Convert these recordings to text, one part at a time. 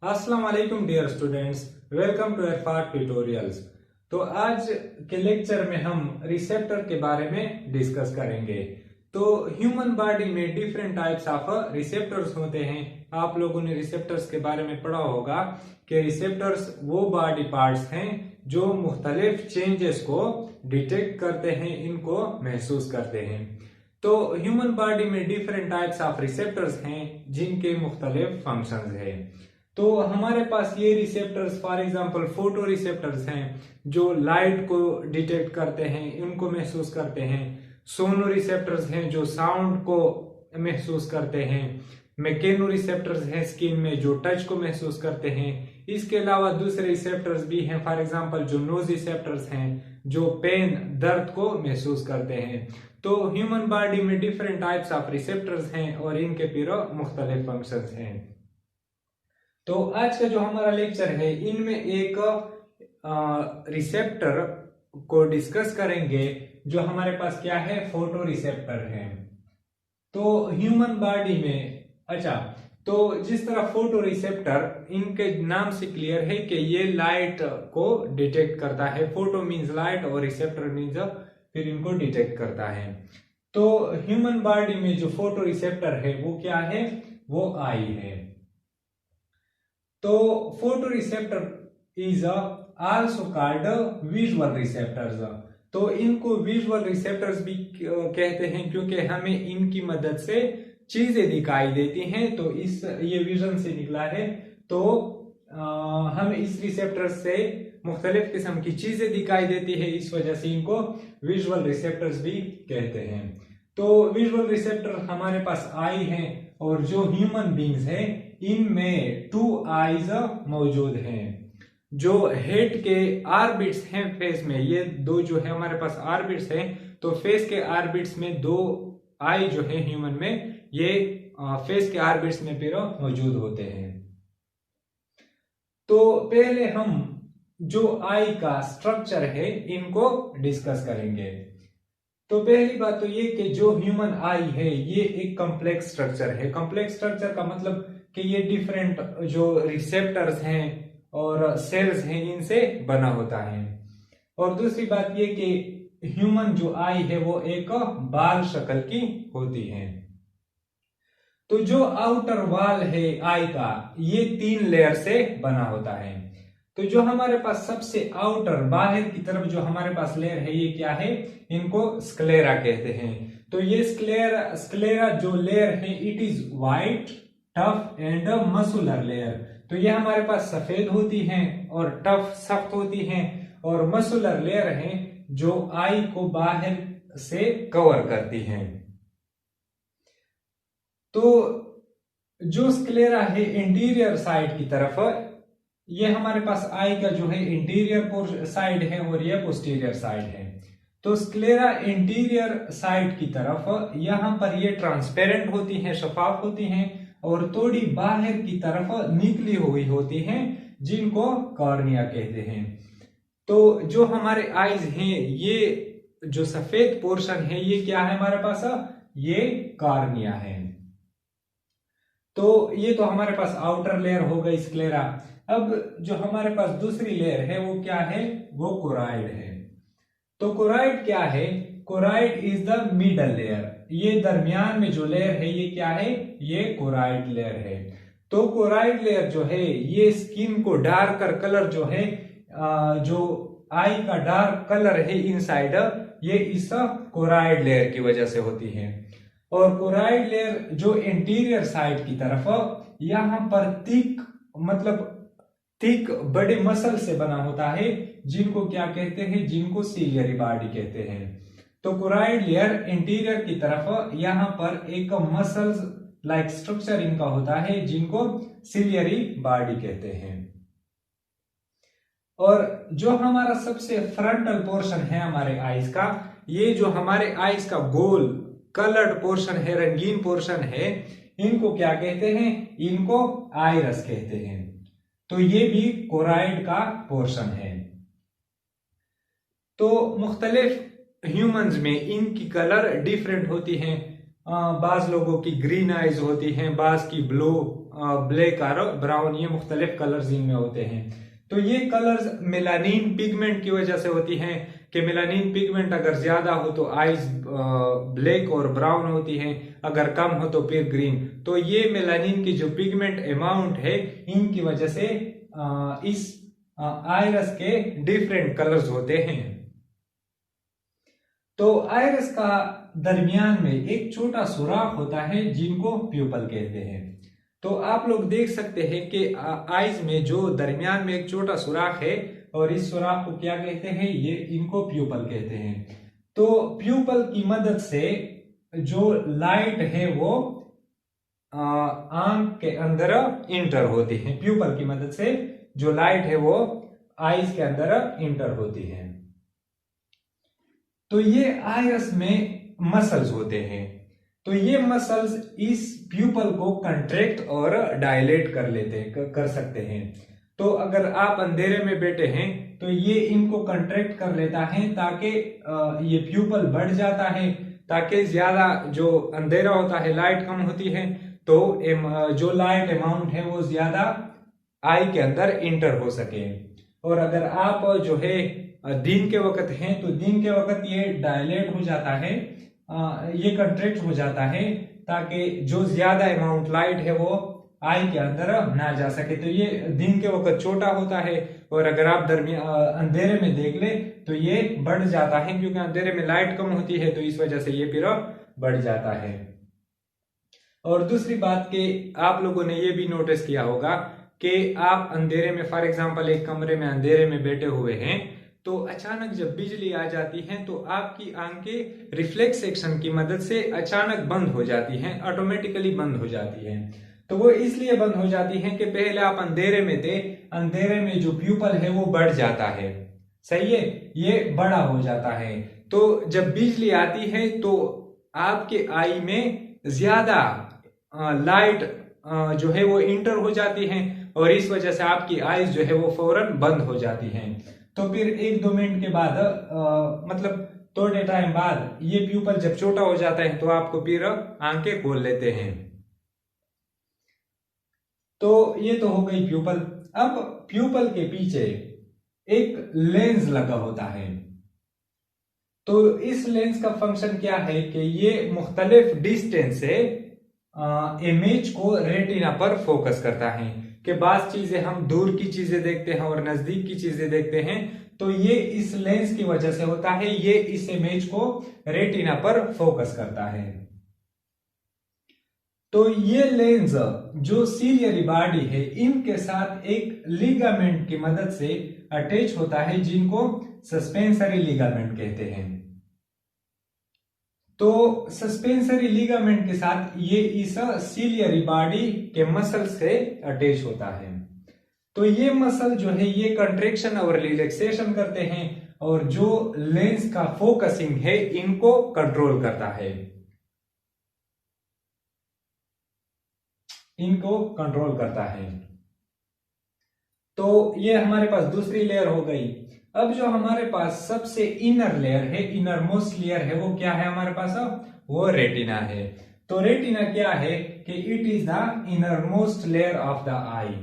अस्सलाम वालेकुम dear students, welcome to Irfan tutorials. तो आज के लेक्चर में हम रिसेप्टर के बारे में डिस्कस करेंगे। तो ह्यूमन बॉडी में डिफरेंट टाइप्स ऑफ रिसेप्टर्स होते हैं। आप लोगों ने रिसेप्टर्स के बारे में पढ़ा होगा कि रिसेप्टर्स वो बॉडी पार्ट्स हैं जो मुख्तलिफ चेंजेस को डिटेक्ट करते हैं, इनको महसूस करते हैं। तो ह्यूमन बॉडी में डिफरेंट टाइप्स ऑफ रिसेप्टर्स हैं जिनके मुख्तलिफ फंक्शंस हैं। तो हमारे पास ये receptors for example photo receptors हैं जो लाइट को डिटेक्ट करते हैं, उनको महसूस करते हैं। सोनो रिसेप्टर्स हैं जो साउंड को महसूस करते हैं। मैकेनो रिसेप्टर्स हैं स्किन में जो टच को महसूस करते हैं। इसके अलावा दूसरे रिसेप्टर्स भी हैं, फॉर एग्जांपल जो नोज रिसेप्टर्स हैं जो पेन दर्द को महसूस करते हैं। तो ह्यूमन बॉडी में डिफरेंट टाइप्स ऑफ रिसेप्टर्स हैं और इनके फिर मुख्तलिफ फंक्शंस हैं। तो आज का जो हमारा लेक्चर है इनमें एक रिसेप्टर को डिस्कस करेंगे जो हमारे पास क्या है, फोटो रिसेप्टर है। तो ह्यूमन बॉडी में तो जिस तरह फोटो रिसेप्टर इनके नाम से क्लियर है कि ये लाइट को डिटेक्ट करता है। फोटो मींस लाइट और रिसेप्टर मींस फिर इनको डिटेक्ट करता है। तो ह्यूमन बॉडी में जो फोटो रिसेप्टर है वो क्या है, वो आई है। तो photo receptor is also called visual receptors. तो इनको विजुअल रिसेप्टर्स भी कहते हैं क्योंकि हमें इनकी मदद से चीजें दिखाई देती हैं। तो ये विजन से निकला है। तो हमें इस रिसेप्टर से मुख्तलिफ किस्म की चीजें दिखाई देती है, इस वजह से इनको विजुअल रिसेप्टर्स भी कहते हैं। तो विजुअल रिसेप्टर हमारे पास आई हैं और जो ह्यूमन बींग्स हैं इनमें 2 आईज मौजूद हैं। जो हेड के आर्बिट्स हैं फेस में, ये दो जो है हमारे पास आर्बिट्स हैं। तो फेस के आर्बिट्स में 2 आई जो है ह्यूमन में, ये फेस के आर्बिट्स में फिर मौजूद होते हैं। तो पहले हम जो आई का स्ट्रक्चर है इनको डिस्कस करेंगे। तो पहली बात तो ये कि जो ह्यूमन आई है ये एक कॉम्प्लेक्स स्ट्रक्चर है। कॉम्प्लेक्स स्ट्रक्चर का मतलब कि ये डिफरेंट जो रिसेप्टर्स हैं और सेल्स हैं इनसे बना होता है। और दूसरी बात ये कि ह्यूमन जो आई है वो एक बाल शक्ल की होती है। तो जो आउटर वॉल है आई का ये 3 लेयर से बना होता है। तो जो हमारे पास सबसे आउटर बाहर की तरफ जो हमारे पास लेयर है ये क्या है, इनको स्क्लेरा कहते हैं। तो ये स्क्लेरा जो लेयर है it is white tough and muscular layer. तो ये हमारे पास सफेद होती हैं और टफ सख्त होती हैं, और मसुलर लेयर है जो आई को बाहर से कवर करती हैं। तो जो स्क्लेरा है इंटीरियर साइड की तरफ, ये हमारे पास आई का जो है इंटीरियर साइड है और ये पोस्टीरियर साइड है। तो स्क्लेरा इंटीरियर साइड की तरफ यहां पर ये ट्रांसपेरेंट होती हैं, शफाफ होती हैं, और थोड़ी बाहर की तरफ निकली हुई होती हैं जिनको कॉर्निया कहते हैं। तो जो हमारे आईज हैं ये जो सफेद पोर्शन है ये क्या है हमारे पास, ये कॉर्निया है। तो ये तो हमारे पास आउटर लेयर हो गई स्क्लेरा। अब जो हमारे पास दूसरी लेयर है वो क्या है, वो कोराइड है। तो कोराइड क्या है, choroid is the middle layer. ये दरमियान में जो लेयर है ये क्या है, ये कोराइड लेयर है। तो कोराइड लेयर जो है ये स्किन को डार्कर कलर जो है, जो आई का डार्क कलर है इनसाइड, ये इस कोराइड लेयर की वजह से होती है। और कोराइड लेयर जो इंटीरियर साइड की तरफ यहां पर थिक बड़े मसल से बना होता है जिनको क्या कहते हैं, जिनको सिलियरी बॉडी कहते हैं। तो कोराइड लेयर इंटीरियर की तरफ यहां पर एक मसल्स लाइक स्ट्रक्चर इनका होता है जिनको सिलियरी बॉडी कहते हैं। और जो हमारा सबसे फ्रंटल पोर्शन है हमारे आईज का, ये जो हमारे आईज का गोल कलर्ड पोर्शन है, रंगीन पोर्शन है, इनको क्या कहते हैं, इनको आइरस कहते हैं। तो ये भी कोराइड का पोर्शन है। तो मुख्तलिफ ह्यूमंस में इनकी कलर डिफरेंट होती हैं। बाज लोगों की ग्रीन आइज होती हैं, बाज की ब्लू ब्लैक और ब्राउन, ये मुख्तलिफ कलर्स इनमें होते हैं। तो ये कलर्स मेलानिन पिगमेंट की वजह से होती हैं कि मेलानिन पिगमेंट अगर ज्यादा हो तो आईज ब्लैक और ब्राउन होती हैं, अगर कम हो तो फिर ग्रीन। तो ये मेलानिन की जो पिगमेंट अमाउंट है, इनकी वजह से इस आइरस के डिफरेंट कलर्स होते हैं। तो आइरस का दरमियान में एक छोटा सुराख होता है जिनको प्यूपल कहते हैं। तो आप लोग देख सकते हैं कि आईज में जो दरमियान में एक छोटा सुराख है, और इस सुराख को क्या कहते हैं, ये इनको प्यूपल कहते हैं। तो प्यूपल की मदद से जो लाइट है वो आंख के अंदर इंटर होती है। प्यूपल की मदद से जो लाइट है वो आईज के अंदर इंटर होती है। तो ये आइरस में मसल्स होते हैं। तो ये मसल्स इस प्यूपल को कंट्रैक्ट और डायलेट कर सकते हैं। तो अगर आप अंधेरे में बैठे हैं तो ये इनको कंट्रैक्ट कर लेता है ताकि ये प्यूपल बढ़ जाता है, ताकि ज्यादा जो अंधेरा होता है, लाइट कम होती है, तो जो लाइट अमाउंट है वो ज्यादा आई के अंदर इंटर हो सके। और अगर आप जो है दिन के वक्त हैं तो दिन के वक्त ये डायलेट हो जाता है, ये कंट्रैक्ट हो जाता है, ताकि जो ज्यादा अमाउंट लाइट है वो आई के अंदर ना जा सके। तो ये दिन के वक्त छोटा होता है, और अगर आप अंधेरे में देख ले तो ये बढ़ जाता है, क्योंकि अंधेरे में लाइट कम होती है, तो इस वजह से ये फिर बढ़ जाता है। और दूसरी बात कि आप लोगों ने ये भी नोटिस किया होगा कि आप अंधेरे में, फॉर एग्जांपल एक कमरे में अंधेरे में बैठे हुए हैं, तो अचानक जब बिजली आ जाती है तो आपकी आंखें रिफ्लेक्स एक्शन की मदद से अचानक बंद हो जाती हैं, ऑटोमेटिकली बंद हो जाती हैं। तो वो इसलिए बंद हो जाती हैं कि पहले आप अंधेरे में थे, अंधेरे में जो प्यूपल है वो बढ़ जाता है, सही है, ये बड़ा हो जाता है। तो जब बिजली आती है तो आपके आई में ज्यादा लाइट जो है वो इंटर हो जाती है, और इस वजह से आपकी आईज जो है वो फौरन बंद हो जाती हैं। तो फिर 1-2 मिनट के बाद मतलब थोड़े टाइम बाद ये प्यूपल जब छोटा हो जाता है तो आपको फिर आंखें खोल लेते हैं। तो ये तो हो गई प्यूपल। अब प्यूपल के पीछे एक लेंस लगा होता है। तो इस लेंस का फंक्शन क्या है कि ये मुख्तलिफ डिस्टेंस से इमेज को रेटिना पर फोकस करता है, कि बात चीजें हम दूर की चीजें देखते हैं और नजदीक की चीजें देखते हैं, तो ये इस लेंस की वजह से होता है, ये इस इमेज को रेटिना पर फोकस करता है। तो ये लेंस जो सीलियरी बॉडी है, इनके साथ एक लिगामेंट की मदद से अटैच होता है, जिनको सस्पेंसरी लिगामेंट कहते हैं। तो सस्पेंसरी लिगामेंट के साथ ये इस सीलियरी बॉडी के मसल से अटैच होता है। तो ये मसल जो है ये कंट्रैक्शन और रिलैक्सेशन करते हैं, और जो लेंस का फोकसिंग है इनको कंट्रोल करता है, इनको कंट्रोल करता है। तो ये हमारे पास दूसरी लेयर हो गई। अब जो हमारे पास सबसे इनर लेयर है, इनर मोस्ट लेयर है, वो क्या है हमारे पास, वो रेटिना है। तो रेटिना क्या है कि it is the innermost layer of the eye.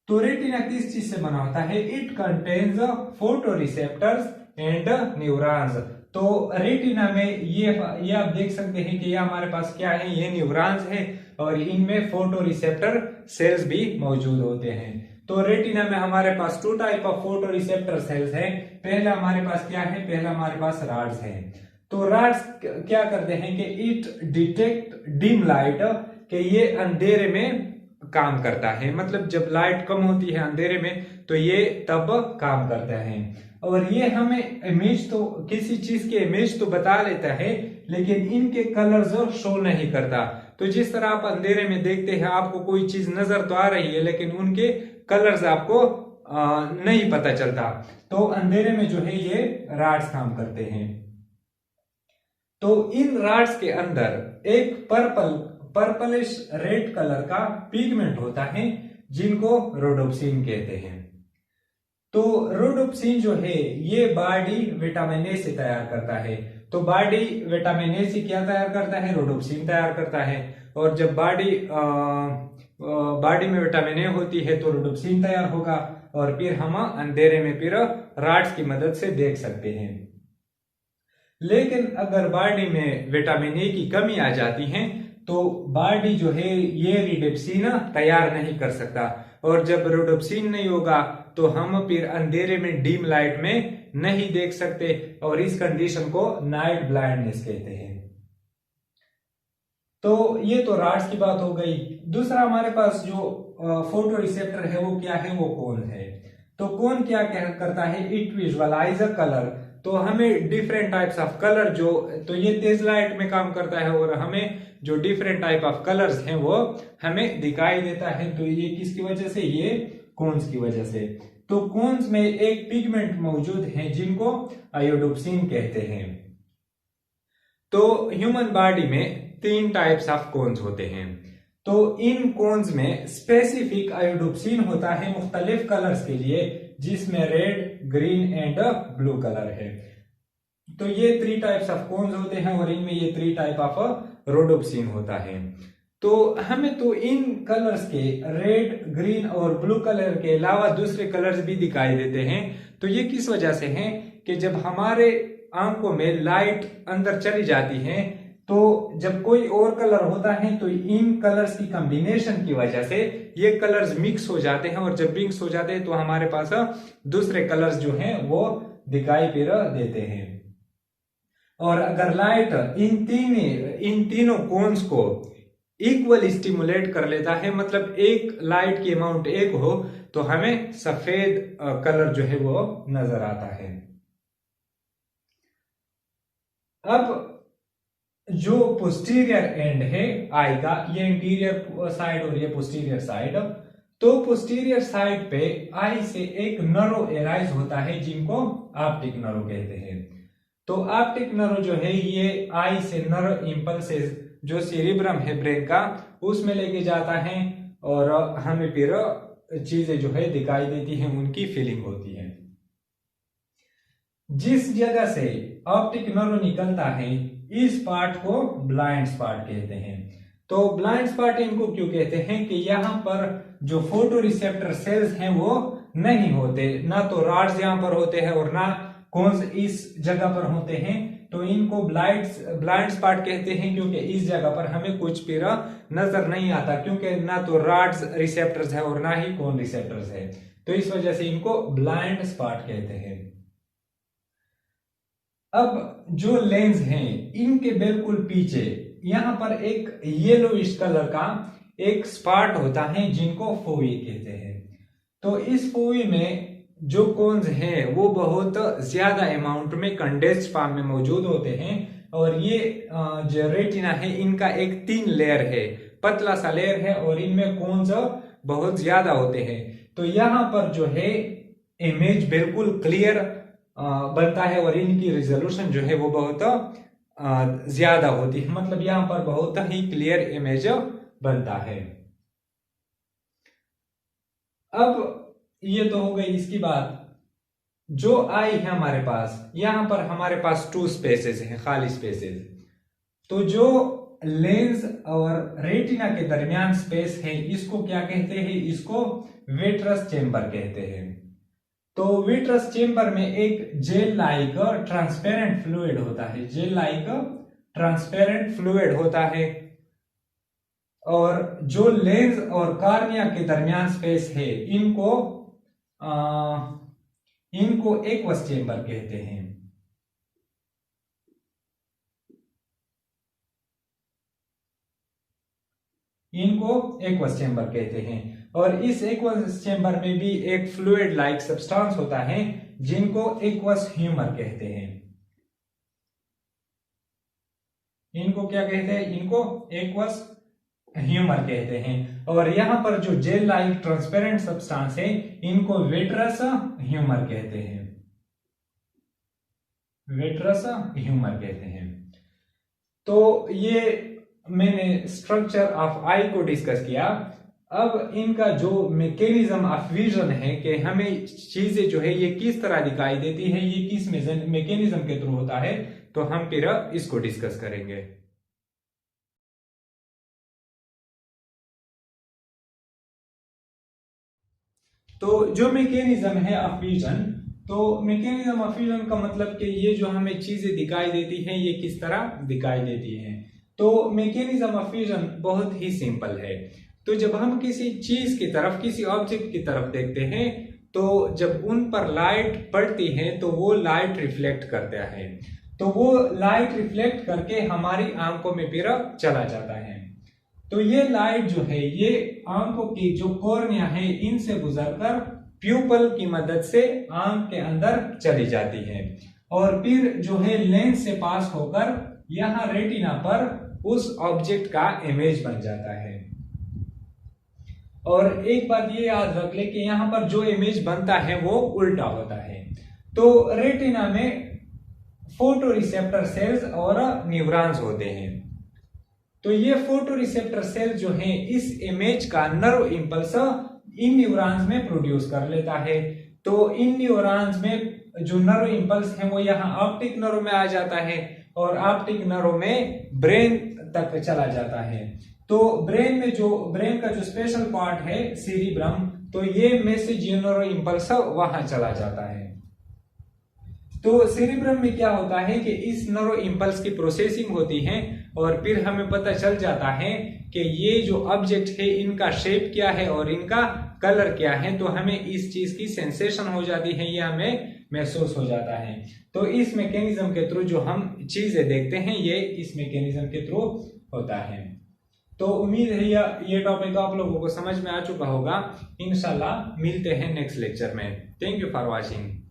तो रेटिना किस चीज से बना होता है, it contains photoreceptors and neurons. तो रेटिना में ये आप देख सकते हैं कि ये हमारे पास क्या है, ये न्यूरॉन्स है, और इनमें फोटो रिसेप्टर सेल्स भी मौजूद होते हैं। तो रेटिना में हमारे पास 2 type of photo receptor cells है। पहला हमारे पास क्या है, पहला हमारे पास रॉड्स है। तो रॉड्स क्या करते हैं कि इट डिटेक्ट डिम लाइट, कि ये अंधेरे में काम करता है, मतलब जब लाइट कम होती है अंधेरे में तो ये तब काम करता है, और ये हमें इमेज तो किसी चीज की इमेज तो बता लेता है, लेकिन इनके कलर्स शो नहीं करता। तो जिस तरह आप अंधेरे में देखते हैं, आपको कोई चीज नजर तो आ रही है, लेकिन उनके कलर्स आपको नहीं पता चलता। तो अंधेरे में जो है ये रॉड्स काम करते हैं। तो इन रॉड्स के अंदर एक पर्पलिश रेड कलर का पिगमेंट होता है, जिनको रोडोप्सिन कहते हैं। तो रोडोप्सिन जो है ये बॉडी विटामिन ए से तैयार करता है। तो बॉडी विटामिन ए से क्या तैयार करता है, रोडोप्सिन तैयार करता है। और जब बॉडी में विटामिन ए होती है तो रोडोप्सिन तैयार होगा और फिर हम अंधेरे में फिर रॉड्स की मदद से देख सकते हैं। लेकिन अगर बॉडी में विटामिन ए की कमी आ जाती है तो बॉडी जो है ये रोडोप्सिन तैयार नहीं कर सकता, और जब रोडोप्सिन नहीं होगा तो हम फिर अंधेरे में डीम लाइट में नहीं देख सकते, और इस कंडीशन को नाइट ब्लाइंडनेस कहते हैं। तो ये तो रॉड्स की बात हो गई। दूसरा हमारे पास जो फोटो रिसेप्टर है वो क्या है, वो कोन है। तो कोन क्या करता है, इट विजुअलाइज अ कलर। तो हमें डिफरेंट टाइप्स ऑफ कलर जो, तो ये तेज लाइट में काम करता है और हमें जो डिफरेंट टाइप ऑफ कलर्स हैं वो हमें दिखाई देता है। तो ये किसकी वजह से, ये कोन्स की वजह से। तो कोन्स में एक पिगमेंट मौजूद है जिनको आयोडोप्सिन कहते हैं। तो ह्यूमन बॉडी में 3 टाइप्स ऑफ कोन्स होते हैं। तो इन कोन्स में स्पेसिफिक आयोडोप्सिन होता है मुख्तलिफ कलर्स के लिए, जिसमें red, green and blue colour है। तो ये 3 टाइप्स ऑफ कोन्स होते हैं और इनमें ये 3 टाइप ऑफ रोडोप्सिन होता है। तो हमें तो इन कलर्स के रेड, ग्रीन और ब्लू कलर के अलावा दूसरे कलर्स भी दिखाई देते हैं। तो ये किस वजह से हैं कि जब हमारे आंखों में लाइट अंदर चली जाती है तो जब कोई और कलर होता है तो इन कलर्स की कॉम्बिनेशन की वजह से ये कलर्स मिक्स हो जाते हैं, और जब मिक्स हो जाते हैं तो हमारे पास दूसरे कलर्स जो हैं वो दिखाई फिर देते हैं। और अगर लाइट इन तीनों कोन्स को इक्वल स्टिमुलेट कर लेता है, मतलब एक लाइट की अमाउंट एक हो, तो हमें सफेद कलर जो है वो नजर आता है। अब जो पोस्टीरियर एंड है आई का, ये इंटीरियर साइड और ये पोस्टीरियर साइड। तो पोस्टीरियर साइड पे आई से एक नर्व एराइज होता है जिनको ऑप्टिक नर्व कहते हैं। तो ऑप्टिक नर्व जो है ये आई से नर्व इंपल्सेस जो सेरिब्रम है ब्रेन का, उसमें लेके जाता है और हमें फिर चीजें जो है दिखाई देती हैं, उनकी फीलिंग होती है। जिस जगह से ऑप्टिक नर्व निकलता है इस पार्ट को ब्लाइंड स्पॉट कहते हैं। तो ब्लाइंड स्पॉट इनको क्यों कहते हैं कि यहाँ पर जो फोटो रिसेप्टर सेल्स हैं वो नहीं होते, ना तो रॉड्स यहाँ पर होते हैं और ना कोन्स इस जगह पर होते हैं। तो इनको ब्लाइंड स्पॉट कहते हैं क्योंकि इस जगह पर हमें कुछ फिर नजर नहीं आता, क्योंकि ना तो रॉड्स रिसेप्टर्स है और ना ही कोन रिसेप्टर्स है। तो इस वजह से इनको ब्लाइंड स्पॉट कहते हैं। अब जो लेंस हैं इनके बिल्कुल पीछे यहां पर एक येलोइश कलर का एक स्पॉट होता है जिनको फोवी कहते हैं। तो इस फोवी में जो कोन्स हैं वो बहुत ज्यादा अमाउंट में कंडेंस्ड फॉर्म में मौजूद होते हैं, और ये जो रेटिना है इनका एक 3 लेयर है, पतला सा लेयर है, और इनमें कोन्स बहुत ज्यादा होते हैं। तो यहाँ पर जो है इमेज बिल्कुल क्लियर बनता है और इनकी रिजोल्यूशन जो है वो बहुत ज्यादा होती है, मतलब यहाँ पर बहुत ही क्लियर इमेज बनता है। अब ये तो हो गई इसकी बात। जो आई है हमारे पास, यहाँ पर हमारे पास 2 स्पेसेस हैं, खाली स्पेसेस। तो जो लेंस और रेटिना के दरमियान स्पेस है इसको क्या कहते हैं, इसको विट्रस चेंबर कहते हैं। तो विट्रस चेंबर में एक जेल लाइक ट्रांसपेरेंट फ्लूइड होता है, जेल लाइक ट्रांसपेरेंट फ्लूइड होता है। और जो लेंस और कार्निया के दरमियान स्पेस है इनको एक्वस चेंबर कहते हैं। इनको एक्वस चेंबर कहते हैं। और इस एक्वस चेंबर में भी एक फ्लूइड लाइक सब्सटेंस होता है जिनको एक्वस ह्यूमर कहते हैं। इनको क्या कहते हैं, इनको एक्वस ह्यूमर कहते हैं। और यहां पर जो जेल लाइक ट्रांसपेरेंट सब्सटेंस है इनको विट्रस ह्यूमर कहते हैं, विट्रस ह्यूमर कहते हैं। तो ये मैंने स्ट्रक्चर ऑफ आई को डिस्कस किया। अब इनका जो मैकेनिज्म ऑफ विजन है कि हमें चीजें जो है ये किस तरह दिखाई देती है, ये किस मैकेनिज्म के थ्रू होता है, तो हम फिर इसको डिस्कस करेंगे। तो जो मैकेनिज्म है ऑफ विजन, तो मैकेनिज्म ऑफ विजन का मतलब कि ये जो हमें चीजें दिखाई देती हैं ये किस तरह दिखाई देती हैं। तो मैकेनिज्म ऑफ विजन बहुत ही सिंपल है। तो जब हम किसी चीज की तरफ, किसी ऑब्जेक्ट की तरफ देखते हैं, तो जब उन पर लाइट पड़ती है तो वो लाइट रिफ्लेक्ट करता है, तो वो लाइट रिफ्लेक्ट करके हमारी आंखों में फिर चला जाता है। तो ये लाइट जो है ये आंखों की जो कॉर्निया है इनसे गुजरकर प्यूपल की मदद से आंख के अंदर चली जाती है और फिर जो है लेंस से पास होकर यहाँ रेटिना पर उस ऑब्जेक्ट का इमेज बन जाता है। और एक बात ये याद रख ले कि यहाँ पर जो इमेज बनता है वो उल्टा होता है। तो रेटिना में फोटो रिसेप्टर सेल्स और न्यूरॉन्स होते हैं। तो ये फोटो रिसेप्टर सेल जो है इस इमेज का नर्व इंपल्स इन न्यूरॉन्स में प्रोड्यूस कर लेता है। तो इन न्यूरॉन्स में जो नर्व इंपल्स है वो यहाँ ऑप्टिक नर्व में आ जाता है और ऑप्टिक नर्व में ब्रेन तक चला जाता है। तो ब्रेन का जो स्पेशल पार्ट है सेरिब्रम, तो ये मैसेज न्यूरो इंपल्स वहां चला जाता है। तो सेरिब्रम में क्या होता है कि इस न्यूरो इंपल्स की प्रोसेसिंग होती है और फिर हमें पता चल जाता है कि ये जो ऑब्जेक्ट है इनका शेप क्या है और इनका कलर क्या है। तो हमें इस चीज की सेंसेशन हो जाती है, ये हमें महसूस हो जाता है। तो इस मैकेनिज्म के थ्रू जो हम चीजें देखते हैं ये इस मैकेनिज्म के थ्रू होता है। तो उम्मीद है ये टॉपिक आप लोगों को समझ में आ चुका होगा। इंशाल्लाह मिलते हैं नेक्स्ट लेक्चर में। Thank you for watching.